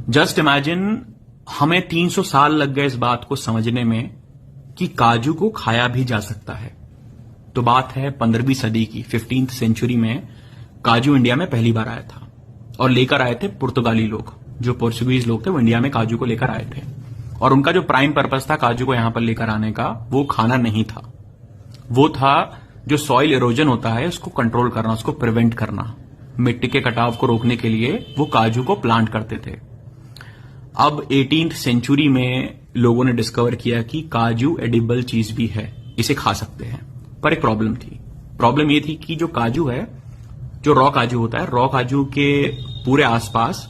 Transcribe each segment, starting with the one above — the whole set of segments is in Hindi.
जस्ट इमेजिन हमें 300 साल लग गए इस बात को समझने में कि काजू को खाया भी जा सकता है। तो बात है 15वीं सदी की, 15th सेंचुरी में काजू इंडिया में पहली बार आया था और लेकर आए थे पुर्तगाली लोग। जो पोर्चुगीज लोग थे वो इंडिया में काजू को लेकर आए थे और उनका जो प्राइम पर्पस था काजू को यहां पर लेकर आने का, वो खाना नहीं था, वो था जो सॉइल इरोजन होता है उसको कंट्रोल करना, उसको प्रिवेंट करना। मिट्टी के कटाव को रोकने के लिए वो काजू को प्लांट करते थे। अब 18th सेंचुरी में लोगों ने डिस्कवर किया कि काजू एडिबल चीज भी है, इसे खा सकते हैं। पर एक प्रॉब्लम थी। प्रॉब्लम ये थी कि जो काजू है, जो रॉ काजू होता है, रॉ काजू के पूरे आसपास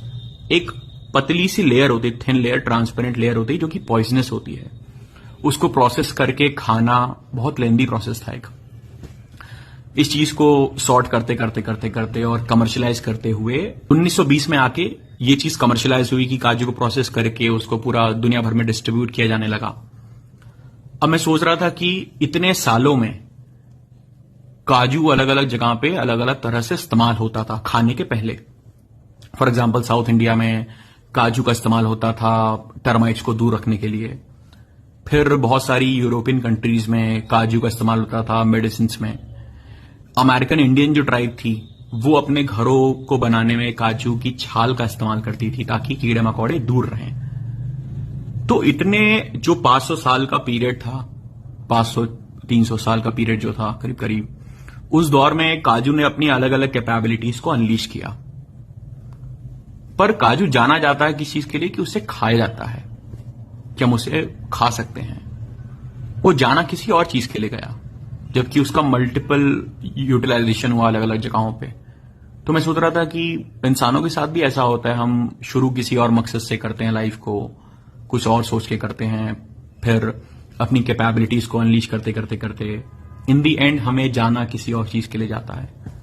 एक पतली सी लेयर होती है, थिन लेयर, ट्रांसपेरेंट लेयर होती है, जो कि पॉइजनस होती है। उसको प्रोसेस करके खाना बहुत लेंदी प्रोसेस था। एक इस चीज को सॉर्ट करते करते करते करते और कमर्शियलाइज करते हुए 1920 में आके ये चीज कमर्शियलाइज हुई कि काजू को प्रोसेस करके उसको पूरा दुनिया भर में डिस्ट्रीब्यूट किया जाने लगा। अब मैं सोच रहा था कि इतने सालों में काजू अलग अलग जगह पे अलग अलग तरह से इस्तेमाल होता था खाने के पहले। फॉर एग्जाम्पल साउथ इंडिया में काजू का इस्तेमाल होता था टर्माइट्स को दूर रखने के लिए। फिर बहुत सारी यूरोपियन कंट्रीज में काजू का इस्तेमाल होता था मेडिसिन में। अमेरिकन इंडियन जो ट्राइब थी वो अपने घरों को बनाने में काजू की छाल का इस्तेमाल करती थी ताकि कीड़े मकोड़े दूर रहें। तो इतने जो 500 साल का पीरियड था, 500-300 साल का पीरियड जो था करीब करीब, उस दौर में काजू ने अपनी अलग अलग कैपेबिलिटीज को अनलीश किया। पर काजू जाना जाता है किस चीज के लिए कि उसे खाया जाता है, कि हम उसे खा सकते हैं। वो जाना किसी और चीज के लिए गया, जबकि उसका मल्टीपल यूटिलाइजेशन हुआ अलग अलग जगहों पे। तो मैं सोच रहा था कि इंसानों के साथ भी ऐसा होता है, हम शुरू किसी और मकसद से करते हैं लाइफ को, कुछ और सोच के करते हैं, फिर अपनी कैपेबिलिटीज को अनलीश करते करते करते इन दी एंड हमें जाना किसी और चीज के लिए जाता है।